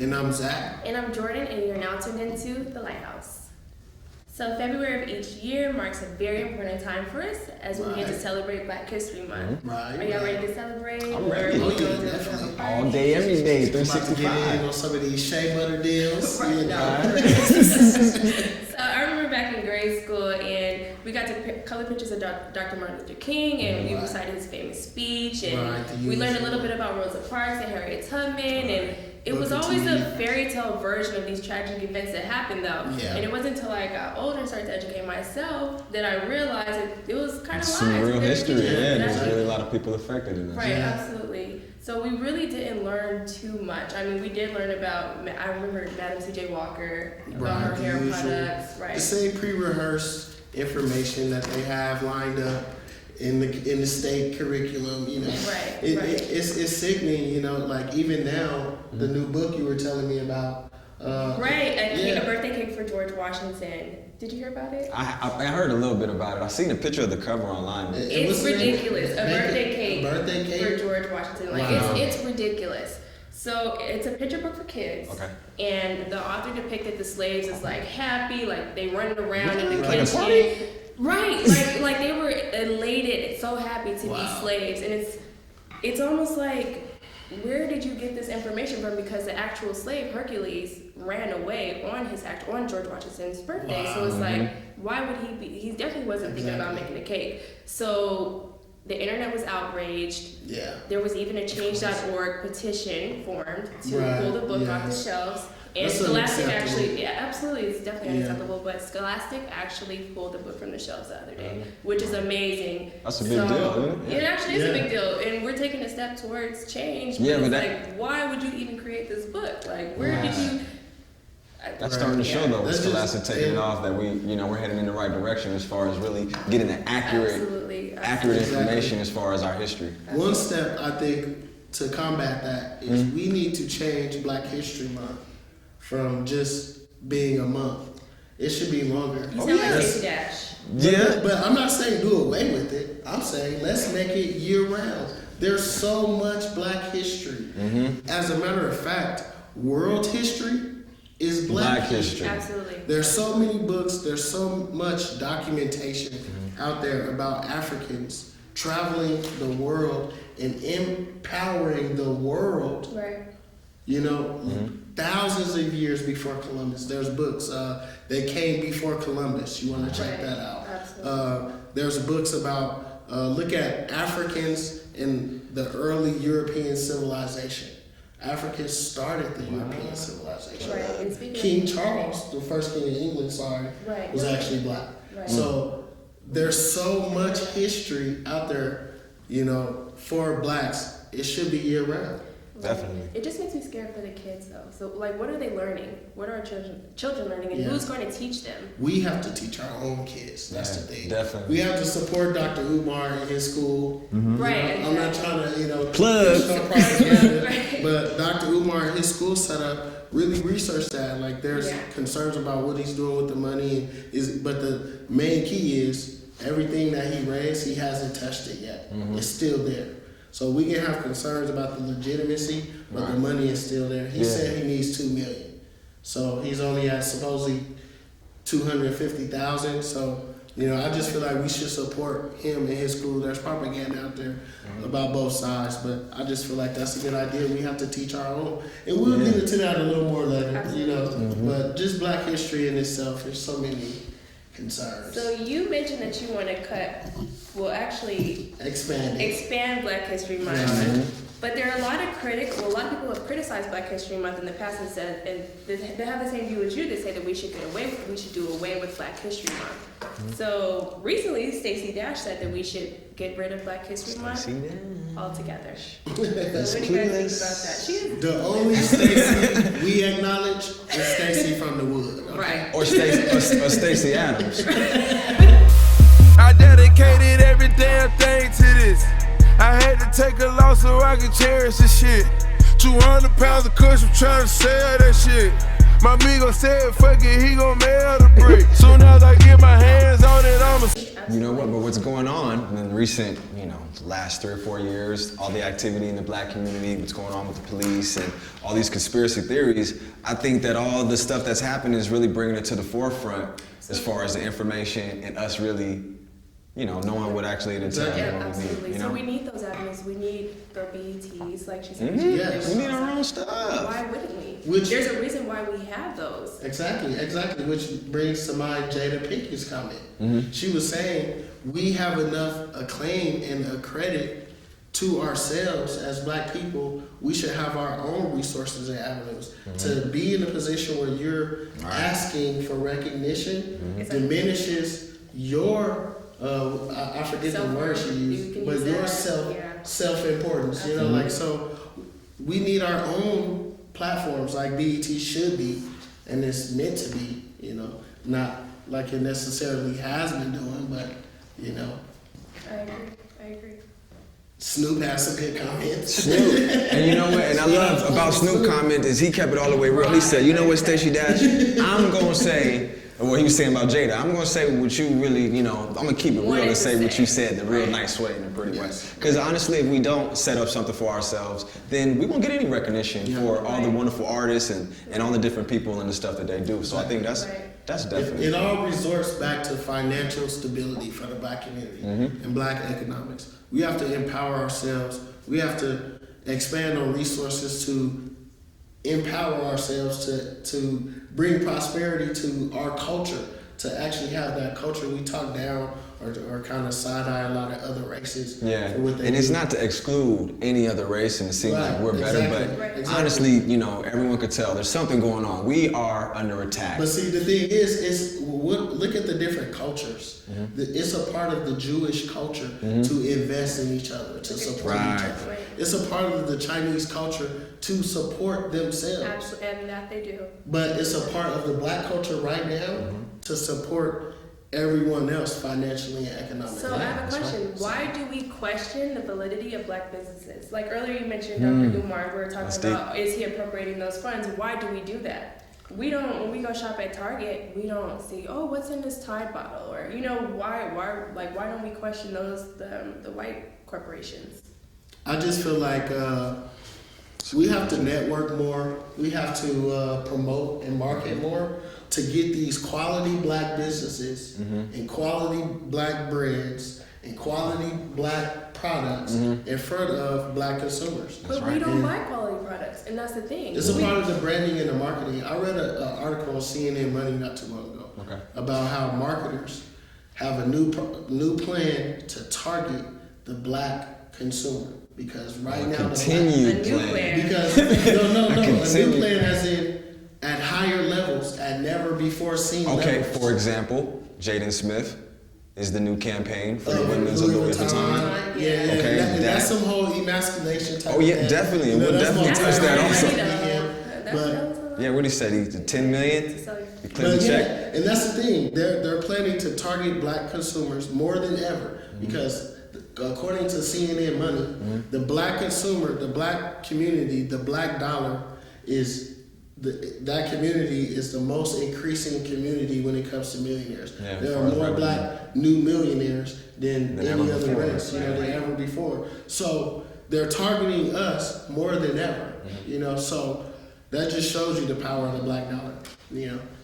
And I'm Zach. And I'm Jordan, and you're now tuned into The Lighthouse. So February of each year marks a very important time for us as we get to celebrate Black History Month. Right. Are y'all ready to celebrate? I'm ready. Definitely. All day, every day, About to 365. get in on some of these shea butter deals. Right. You know. So I remember back in grade school, and we got to color pictures of Dr. Martin Luther King, and we recited his famous speech, and we learned a little bit about Rosa Parks and Harriet Tubman, and it was always a fairy tale version of these tragic events that happened, though. Yeah. And it wasn't until I got older and started to educate myself that I realized it was kind of Some real history, there's really really a lot of people affected in this. Right, absolutely. So we really didn't learn too much. I mean, we did learn about, I remember Madam C.J. Walker, about her hair products, right? The same pre-rehearsed information that they have lined up in the state curriculum, you know. Right, it's sickening, you know, like even now, the new book you were telling me about. A birthday cake for George Washington. Did you hear about it? I heard a little bit about it. I seen a picture of the cover online. It's ridiculous. A birthday cake for George Washington. Like it's ridiculous. So it's a picture book for kids. Okay. And the author depicted the slaves as like happy, like they running around in the like kitchen. A party? Right. Like they were elated, so happy to be slaves. And it's almost like, where did you get this information from? Because the actual slave Hercules ran away on George Washington's birthday. So it's like, why would he definitely wasn't thinking about making a cake. So the internet was outraged. Yeah. There was even a change.org petition formed to pull the book off the shelves. And that's Scholastic actually, absolutely, it's definitely unacceptable, but Scholastic actually pulled the book from the shelves the other day, which is amazing. That's a big deal, isn't it? It actually is a big deal, and we're taking a step towards change, but like, why would you even create this book? Like, where did you... That's starting to show, though, with Scholastic taking off, that we're heading in the right direction as far as really getting the accurate information as far as our history. One step, I think, to combat that is we need to change Black History Month from just being a month. It should be longer. You sound like Stacey Dash. But I'm not saying do away with it. I'm saying let's make it year round. There's so much Black history. As a matter of fact, world history is Black history. Absolutely. There's so many books, there's so much documentation out there about Africans traveling the world and empowering the world. Right. You know, thousands of years before Columbus. There's books. They came before Columbus. You want to check that out. Absolutely. There's books about, look at Africans in the early European civilization. Africans started the European civilization. Right. King Charles, the first king of England, was actually Black. Right. So there's so much history out there, you know, for Blacks. It should be year round. Definitely. It just makes me scared for the kids, though. So, like, what are they learning? What are our children learning, and who's going to teach them? We have to teach our own kids. That's the thing. Definitely. We have to support Dr. Umar in his school. Right. I'm not trying to, plug. But Dr. Umar and his school setup really researched that. Like, there's concerns about what he's doing with the money, but the main key is everything that he raised, he hasn't touched it yet. It's still there. So we can have concerns about the legitimacy, but the money is still there. He said he needs $2 million. So he's only at supposedly $250,000. So, you know, I just feel like we should support him and his school. There's propaganda out there about both sides, but I just feel like that's a good idea. We have to teach our own. And we'll get into that a little more later, you know. But just Black history in itself, there's so many concerns. So you mentioned that you want to expand Black History Month. But there are a lot of people have criticized Black History Month in the past and said, and they have the same view as you. They say that we should do away with Black History Month. So recently, Stacey Dash said that we should get rid of Black History Month altogether. So what do you guys think about that? The only Stacey we acknowledge is Stacey from the Wood. Okay? Right. Or Stacey Adams. I dedicated every damn thing to this. I had to take a loss so I could cherish this shit. 200 pounds of cushion trying to sell that shit. My amigo said, fuck it, he gon' mail the brick. Soon as I get my hands on it, I'ma... You know what? But what's going on in the recent, last 3 or 4 years, all the activity in the black community, what's going on with the police and all these conspiracy theories, I think that all the stuff that's happening is really bringing it to the forefront as far as the information and us really, knowing what actually it entails. Yeah, what absolutely. we need, So we need those avenues. We need the BETs, like she said. Yes. We need our own stuff. Why wouldn't we? There's a reason why we have those. Exactly. Which brings to mind Jada Pinkett's comment. She was saying we have enough acclaim and a credit to ourselves as black people. We should have our own resources and avenues. To be in a position where you're asking for recognition diminishes your I forget the word she used, but your self-importance. So we need our own platforms like BET should be, and it's meant to be, not like it necessarily has been doing, but, I agree. Snoop has some good comments. Snoop. And you know what? And I love about Snoop comment is he kept it all the way real. He said, you know what, Stacey Dash? I'm going to say, what he was saying about Jada, I'm going to say what you really, I'm going to keep it real and say what you said the real nice way and the pretty way. Because honestly, if we don't set up something for ourselves, then we won't get any recognition for all the wonderful artists and all the different people and the stuff that they do. So I think that's definitely. It all resorts back to financial stability for the black community and black economics. We have to empower ourselves. We have to expand on resources to empower ourselves to bring prosperity to our culture, to actually have that culture. We talk down or kind of side-eye a lot of other races. Yeah, and it's not to exclude any other race and it seems like we're better, but honestly, everyone could tell there's something going on. We are under attack. But see, the thing is look at the different cultures. It's a part of the Jewish culture to invest in each other, to support each other. It's a part of the Chinese culture to support themselves. Absolutely, and that they do. But it's a part of the black culture right now to support everyone else financially and economically. So I have a question. Why do we question the validity of black businesses? Like earlier you mentioned Dr. Umar, we were talking about is he appropriating those funds? Why do we do that? We don't, when we go shop at Target, we don't see, what's in this Tide bottle? Or, why don't we question those, the white corporations? I just feel like we have to network more. We have to promote and market more to get these quality black businesses and quality black brands and quality black products in front of black consumers. But we don't buy quality products, and that's the thing. It's a part of the branding and the marketing. I read an article on CNN Money not too long ago about how marketers have a new plan to target the black consumer. Because right now, a new plan as in at higher levels, at never before seen levels. For example, Jaden Smith is the new campaign for the women's of Louis Vuitton. That's some whole emasculation type. Definitely. We'll definitely touch that also. But what did he say? He's $10 million. He cleared the check. And that's the thing. They're planning to target black consumers more than ever because. According to CNN Money, the black consumer, the black community, the black dollar that community is the most increasing community when it comes to millionaires. There are more black new millionaires than any other race, than ever before. So they're targeting us more than ever, So that just shows you the power of the black dollar,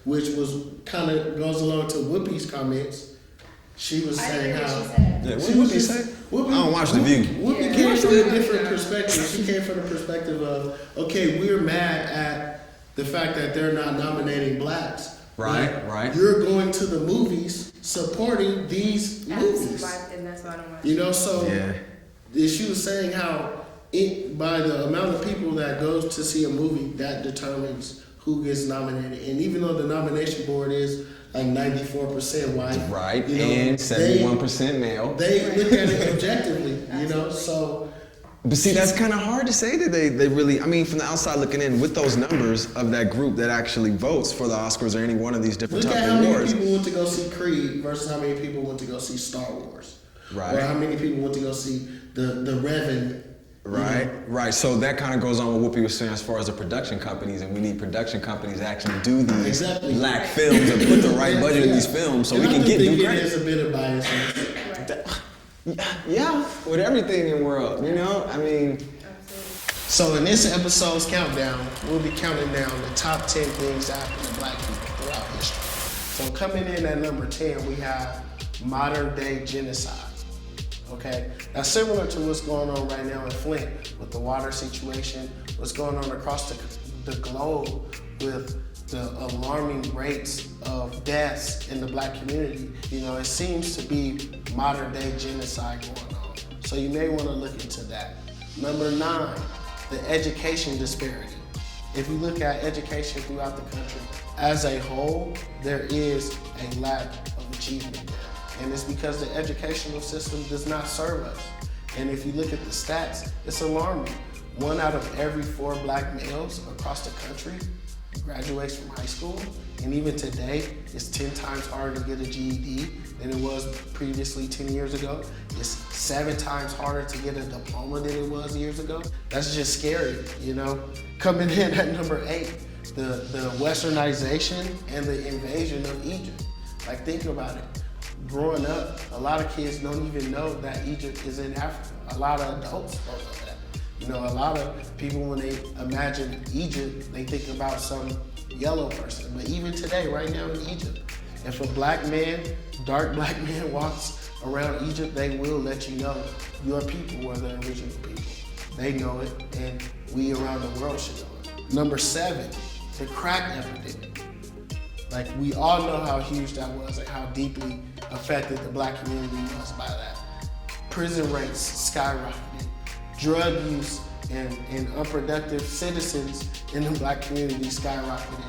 which was kind of goes along to Whoopi's comments. She was saying how. What did he say? I don't watch The View. Whoopi came from a different perspective. She came from the perspective of, we're mad at the fact that they're not nominating blacks. Right. You're going to the movies supporting these movies. And that's why I don't watch. She was saying how by the amount of people that goes to see a movie, that determines who gets nominated. And even though the nomination board is like 94% white. Right, and 71% male. They look at it objectively, so. But see, that's kind of hard to say that they really, from the outside looking in, with those numbers of that group that actually votes for the Oscars or any one of these different type of awards. Look at how many people went to go see Creed versus how many people went to go see Star Wars. Right. Or how many people went to go see The Revenant Right. So that kind of goes on with what people were saying as far as the production companies, and we need production companies to actually do these black films and put the right budget in these films so and we can get new credit. There's a bit of bias. Yeah, with everything in the world, you know? I mean... So in this episode's countdown, we'll be counting down the top 10 things that happen to black people throughout history. So coming in at number 10, we have modern day genocide. Okay, now similar to what's going on right now in Flint with the water situation, what's going on across the globe with the alarming rates of deaths in the black community, you know, it seems to be modern day genocide going on. So you may want to look into that. Number 9, the education disparity. If you look at education throughout the country as a whole, there is a lack of achievement there. And it's because the educational system does not serve us. And if you look at the stats, it's alarming. 1 out of every 4 black males across the country graduates from high school. And even today, it's 10 times harder to get a GED than it was previously 10 years ago. It's 7 times harder to get a diploma than it was years ago. That's just scary, you know? Coming in at number 8, the westernization and the invasion of Egypt. Like, think about it. Growing up, a lot of kids don't even know that Egypt is in Africa. A lot of adults don't know that. You know, a lot of people, when they imagine Egypt, they think about some yellow person. But even today, right now in Egypt, if a black man, dark black man walks around Egypt, they will let you know your people were the original people. They know it, and we around the world should know it. Number 7, the crack epidemic. Like, we all know how huge that was and how deeply affected the black community was by that. Prison rates skyrocketed. Drug use and unproductive citizens in the black community skyrocketed.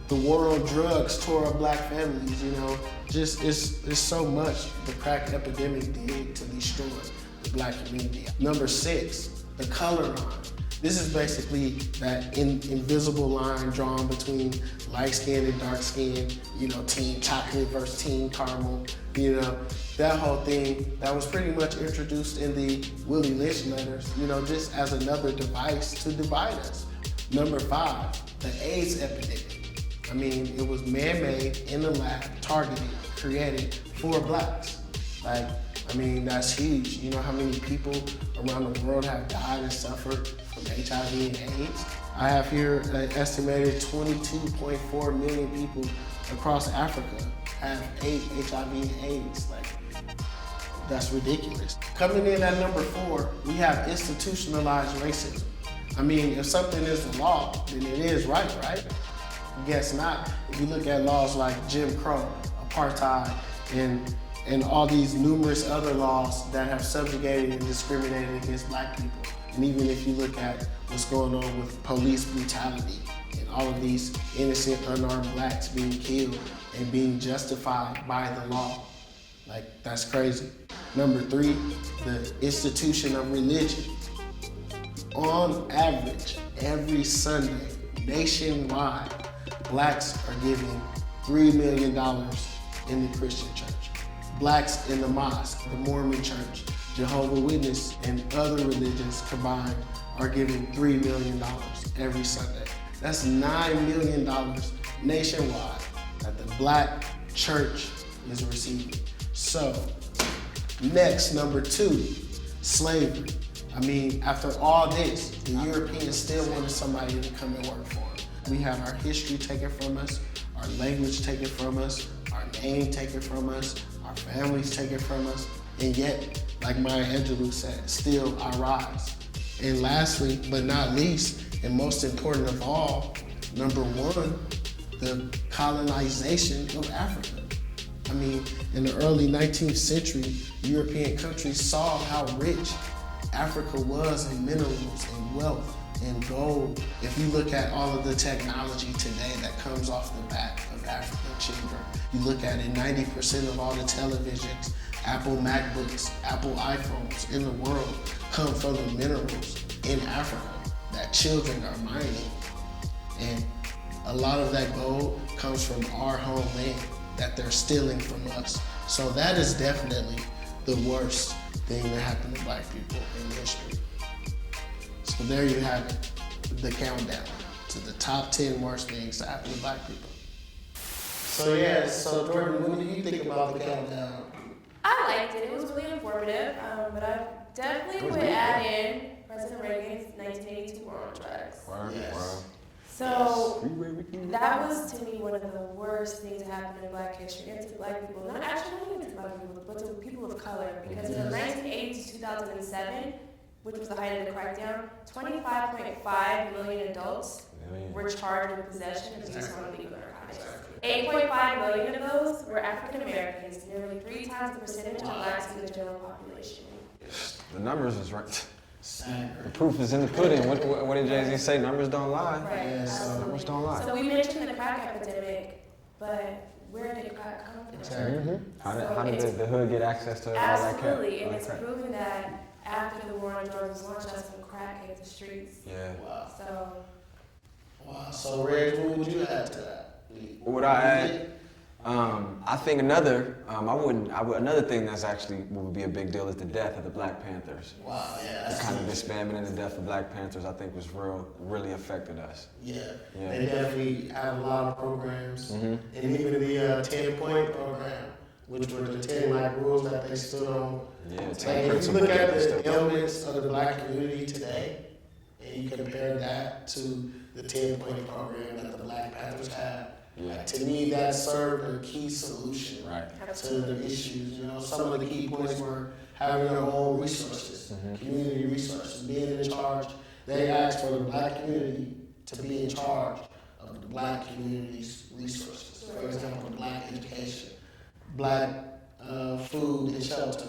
The war on drugs tore up black families, you know. Just, it's so much the crack epidemic did to destroy the black community. Number 6, the color line. This is basically that invisible line drawn between light skin and dark skin, you know, team chocolate versus team caramel, you know, that whole thing that was pretty much introduced in the Willie Lynch letters, you know, just as another device to divide us. Number 5, the AIDS epidemic. I mean, it was man-made, in the lab, targeted, created for blacks. Like, I mean, that's huge. You know how many people around the world have died and suffered from HIV and AIDS? I have here an estimated 22.4 million people across Africa have HIV and AIDS. Like, that's ridiculous. Coming in at number 4, we have institutionalized racism. I mean, if something is the law, then it is right? Guess not. If you look at laws like Jim Crow, apartheid, and all these numerous other laws that have subjugated and discriminated against black people. And even if you look at what's going on with police brutality and all of these innocent, unarmed blacks being killed and being justified by the law. Like, that's crazy. Number 3, the institution of religion. On average, every Sunday, nationwide, blacks are giving $3 million in the Christian church. Blacks in the mosque, the Mormon church, Jehovah's Witness, and other religions combined are giving $3 million every Sunday. That's $9 million nationwide that the black church is receiving. So, next, number 2, slavery. I mean, after all this, the Europeans still wanted somebody to come and work for them. We have our history taken from us, our language taken from us, our name taken from us, our families taken from us, and yet, like Maya Angelou said, still I rise. And lastly, but not least, and most important of all, number 1, the colonization of Africa. I mean, in the early 19th century, European countries saw how rich Africa was in minerals and wealth and gold. If you look at all of the technology today that comes off the back of African children, you look at it, 90% of all the televisions, Apple MacBooks, Apple iPhones in the world come from the minerals in Africa that children are mining. And a lot of that gold comes from our homeland that they're stealing from us. So that is definitely the worst thing that happened to black people in history. So there you have it, the countdown to the top 10 worst things that happen to black people. So yeah, so Jordan, what do you think about the countdown? I liked it. It was really informative, but I definitely would add in President Reagan's 1982 war on drugs. Yes. So that was to me one of the worst things that happened in Black history, and to Black people, not actually only to Black people, but to people of color, because from 1980 to 2007, which was the height of the crackdown, 25.5 million adults were charged with possession of use on illegal narcotics. 8.5 million of those were African Americans, nearly 3 times the percentage of blacks in the general population. The numbers is right. The proof is in the pudding. What did Jay-Z say? Numbers don't lie. Right. Yeah, numbers don't lie. So we mentioned the crack epidemic, but where did crack come from? Exactly. How did the hood get access to all that crack? Absolutely, and it's proven that after the war on drugs was launched, that's when crack hit the streets. Yeah. Wow. So Reg, what would you add to that? What would I add? I think another thing that's actually would be a big deal is the death of the Black Panthers. Wow, yeah. The kind of disbandment and the death of Black Panthers, I think, was really affected us. Yeah. Yeah. They definitely have a lot of programs, and even the 10-point program, which were the 10 like rules that they stood on. Yeah, 10 Like if you principles look that at they the stood on. elements of the Black community today, and you compare that to the 10-point program that the Black Panthers had. Yeah. To me, that served a key solution Right. to the issues. You know, some of the key points were having your own resources, community resources, being in charge. They asked for the Black community to be in charge of the Black community's resources. For example, Black education, Black food and shelter,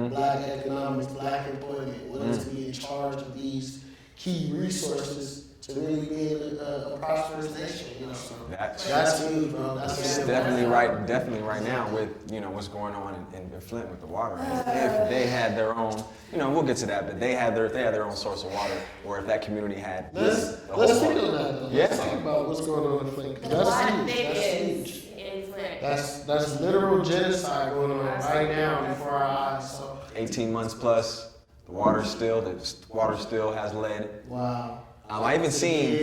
Black economics, Black employment. What is to be in charge of these key resources to really be a prosperous nation, you know. So that's huge, bro. That's definitely right now with what's going on in Flint with the water. If they had their own, we'll get to that, but they had their own source of water, or if that community had let's think on that though. Yeah. Let's talk about what's going on in Flint. That's huge. In Flint. That's literal genocide going on right now before our eyes. So 18 months plus, the water still has lead. wow. I even seen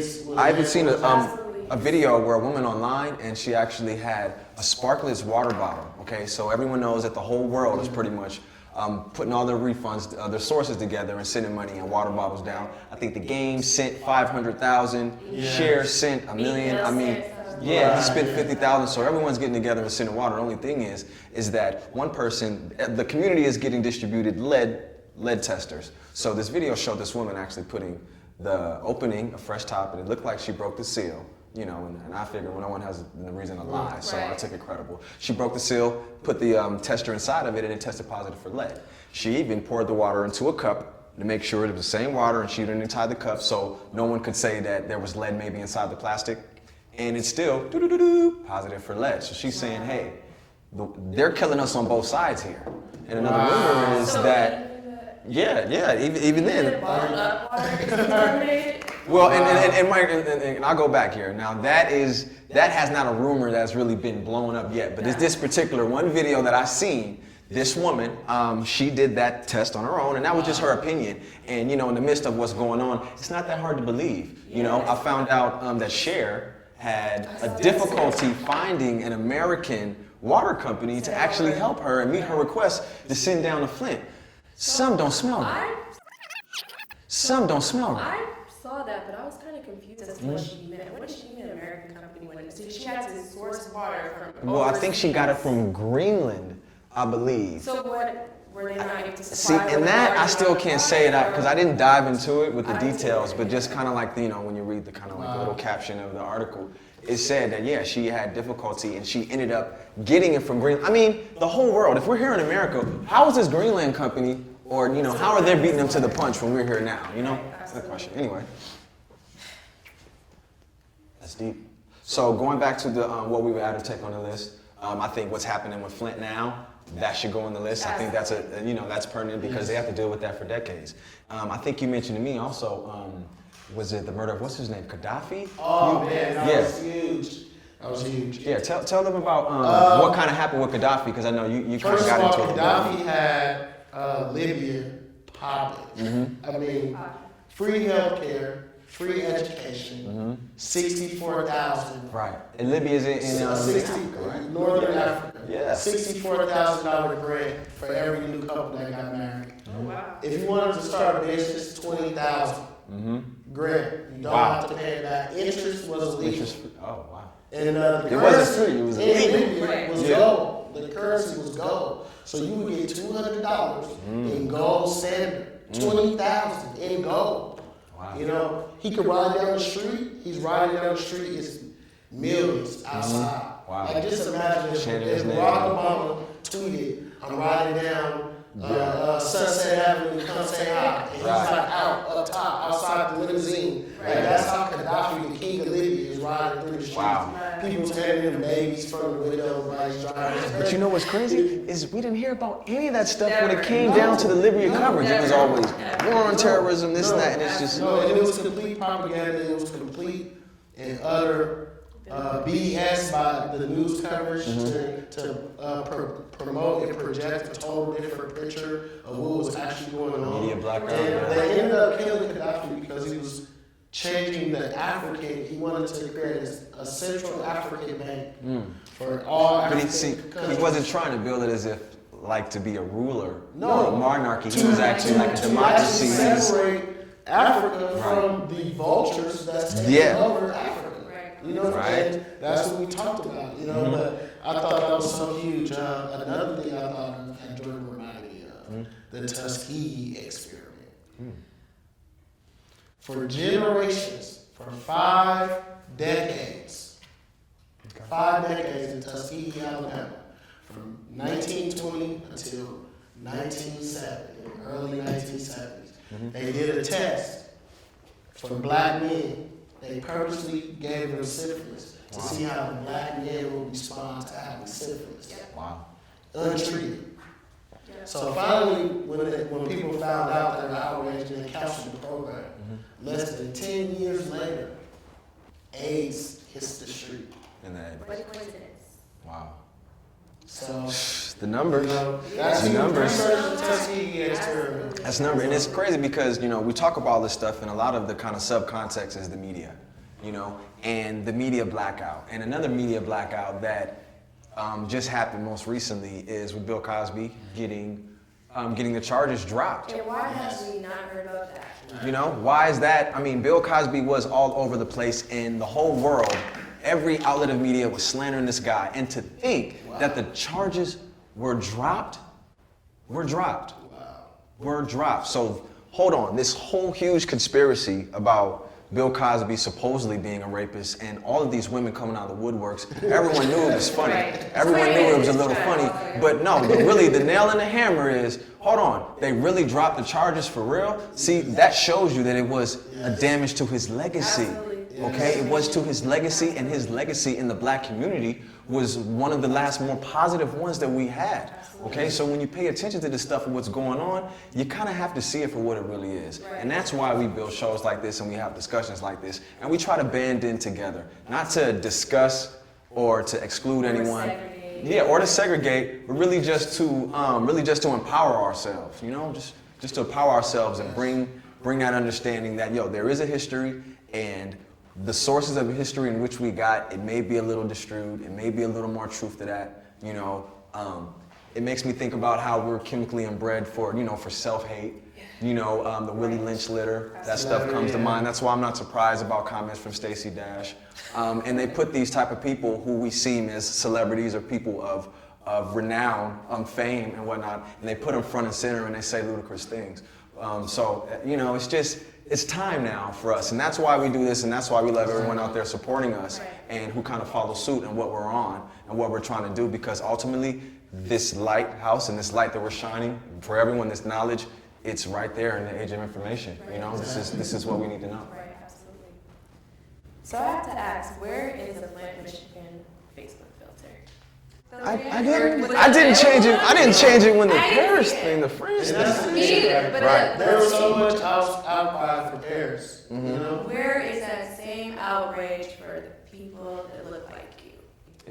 a video where a woman online, and she actually had a sparkless water bottle. Okay, so everyone knows that the whole world is pretty much putting all their refunds, their sources together and sending money and water bottles down. I think the game sent 500,000, Cher sent $1 million. I mean, yeah, he spent 50,000. So everyone's getting together and sending water. The only thing is that one person, the community is getting distributed lead testers. So this video showed this woman actually opening a fresh top, and it looked like she broke the seal, and I figured no one has the reason to lie, so I took it credible. She broke the seal, put the tester inside of it, and it tested positive for lead. She even poured the water into a cup to make sure it was the same water, and she didn't tie the cup so no one could say that there was lead maybe inside the plastic, and it's still positive for lead. So she's saying, hey, they're killing us on both sides here. And another rumor is that even then. Well, and I'll go back here. Now that has not a rumor that's really been blown up yet, but it's this particular one video that I seen. This woman, she did that test on her own, and that was just her opinion. And in the midst of what's going on, it's not that hard to believe. I found out that Cher had a difficulty finding an American water company to actually help her and meet her request to send down to Flint. Some don't smell right. Some don't smell right. I saw that, but I was kind of confused as to what she meant. What did she mean, American company? When she had to source water from? Well, I think she got it from Greenland, I believe. So what were they not able to See, supply? and that I still can't say that because I didn't dive into it with the details, but just kind of like when you read the kind of like the little caption of the article, it said that she had difficulty and she ended up getting it from Greenland. I mean, the whole world. If we're here in America, how is this Greenland company, or how are they beating them to the punch when we're here now? That's the question. Anyway, that's deep. So going back to the what we would add to take on the list, I think what's happening with Flint now, that should go on the list. I think that's that's pertinent because they have to deal with that for decades. I think you mentioned to me also. Was it the murder of, what's his name, Gaddafi? Oh man, that was huge. That was huge. Yeah, tell them about what kind of happened with Gaddafi, because I know you kind of got into it. Gaddafi had Libya popping. I mean, free healthcare, free education, 64,000. Right. And Libya is in 60, right? Northern Africa. Yeah. $64,000 grant for every new couple that got married. Oh, wow. If you wanted to start a business, 20,000 grant. You don't have to pay it back. Interest was illegal. Oh, wow. And the It wasn't currency free, it was in illegal. Libya was gold. The currency was gold. So you would get $200 in gold standard. 20,000 in gold. Wow. You know, he could ride down the street. He's riding down the street. It's millions outside. Wow. Like just imagine if Shannon's Barack Obama tweeted, "I'm riding down Sunset Avenue, come say hi," and he's like out up top outside the limousine. Like that's how Gaddafi, the king of Libya, is riding through the streets. Wow. People handing him babies from the window while he's driving. But you know what's crazy is we didn't hear about any of that stuff when it came down to the Libya coverage. It was always war on terrorism, this and that, and it's just no. And it was complete propaganda. It was complete and utter BS by the news coverage to promote and project a total different picture of what was actually going on. Media blackout. And they ended up killing Gaddafi because he was changing the African. He wanted to create a Central African bank for all But African countries. he wasn't trying to build it as if like to be a ruler No. or a monarchy. He was actually like a democracy. To separate Africa from the vultures that's taking over Africa. You know what I'm saying? That's what we talked about, you know, but I thought that was so huge. Another thing I thought of that Jordan reminded me of, the Tuskegee experiment. For generations, for 5 decades, 5 decades in Tuskegee, Alabama, from 1920 until 1970, early 1970s, they did a test for black men. They purposely gave them syphilis to see how the black men will respond to having syphilis. Wow. Untreated. So finally, when people found out, they were outraged and they canceled the program. Less than 10 years later, AIDS hits the street. What a coincidence. Wow. So The numbers. that's The numbers. Tuskegee experiment. That's number, and it's crazy because we talk about all this stuff, and a lot of the kind of subcontext is the media, and the media blackout. And another media blackout that just happened most recently is with Bill Cosby getting the charges dropped. And why have we not heard of that? Why is that? I mean, Bill Cosby was all over the place in the whole world. Every outlet of media was slandering this guy, and to think that the charges were dropped. So hold on, this whole huge conspiracy about Bill Cosby supposedly being a rapist and all of these women coming out of the woodworks, everyone knew it was funny. Everyone knew it was a little funny, but no, but really the nail in the hammer is, hold on, they really dropped the charges for real? See, that shows you that it was a damage to his legacy. Okay, it was to his legacy, and his legacy in the black community was one of the last more positive ones that we had. Okay, so when you pay attention to this stuff and what's going on, you kind of have to see it for what it really is. And that's why we build shows like this and we have discussions like this, and we try to band in together, not to discuss or to exclude anyone. Yeah, or to segregate, but really just to empower ourselves. Just to empower ourselves and bring that understanding that there is a history, and the sources of history in which we got, it may be a little distraught, it may be a little more truth to that, It makes me think about how we're chemically inbred for self-hate, the Willie Lynch litter, that stuff comes to mind. That's why I'm not surprised about comments from Stacey Dash. And they put these type of people who we seem as celebrities or people of renown, fame and whatnot, and they put them front and center and they say ludicrous things. It's time now for us, and that's why we do this, and that's why we love everyone out there supporting us and who kind of follow suit and what we're on and what we're trying to do, because ultimately this lighthouse and this light that we're shining for everyone, this knowledge, it's right there in the age of information. This is what we need to know. Right, absolutely. So I have to ask, where is the Flint, Michigan Facebook filter? I didn't change it. I didn't change it when the Paris thing, the French thing. There was so much outcry for Paris. Where is that same outrage for the people that look like you?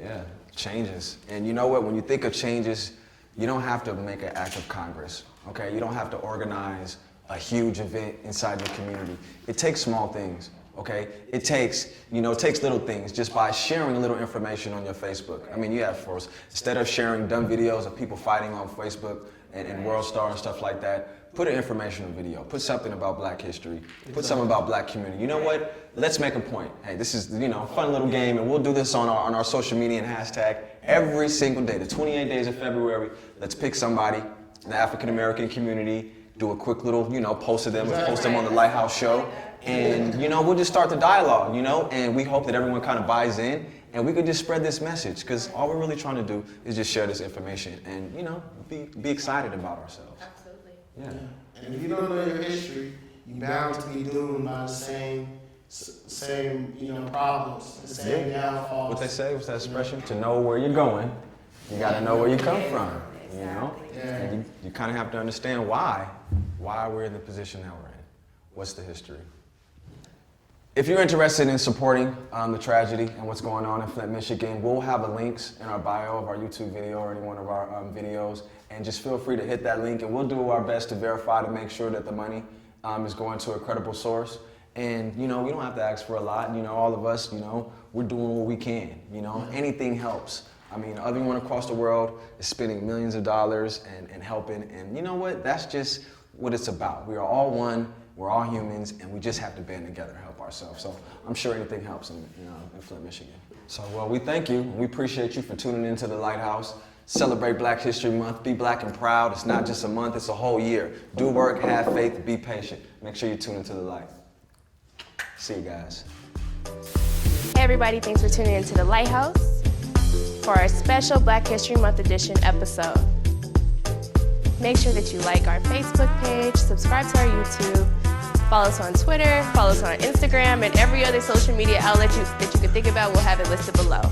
Yeah, changes. And you know what? When you think of changes, you don't have to make an act of Congress. okay? You don't have to organize a huge event inside your community. It takes small things, okay? It takes little things just by sharing a little information on your Facebook. I mean, you have first, instead of sharing dumb videos of people fighting on Facebook and World Star and stuff like that, put an informational video, put something about Black history, put something about Black community. You know what? Let's make a point. Hey, this is, a fun little game, and we'll do this on our social media and hashtag every single day. The 28 days of February, let's pick somebody in the African American community, do a quick little, post of them, post them on the Lighthouse Show, and, we'll just start the dialogue, and we hope that everyone kind of buys in, and we could just spread this message, because all we're really trying to do is just share this information and, be excited about ourselves. Absolutely. Yeah. And if you don't know your history, you're bound to be doomed by the same problems, the same downfalls. What they say, what's that expression? To know where you're going, you got to know where you come from, Yeah. And you kind of have to understand why we're in the position that we're in. What's the history? If you're interested in supporting the tragedy and what's going on in Flint, Michigan, we'll have the links in our bio of our YouTube video or any one of our videos, and just feel free to hit that link, and we'll do our best to verify to make sure that the money is going to a credible source. And we don't have to ask for a lot. All of us, we're doing what we can. Anything helps. I mean, everyone across the world is spending millions of dollars and helping, and you know what? That's just what it's about. We are all one. We're all humans, and we just have to band together and help ourselves. So I'm sure anything helps in Flint, Michigan. So, well, we thank you. We appreciate you for tuning into the Lighthouse. Celebrate Black History Month. Be black and proud. It's not just a month, it's a whole year. Do work, have faith, be patient. Make sure you tune into the light. See you guys. Hey everybody, thanks for tuning into the Lighthouse for our special Black History Month edition episode. Make sure that you like our Facebook page, subscribe to our YouTube, follow us on Twitter, follow us on Instagram, and every other social media outlet that you can think about, we'll have it listed below.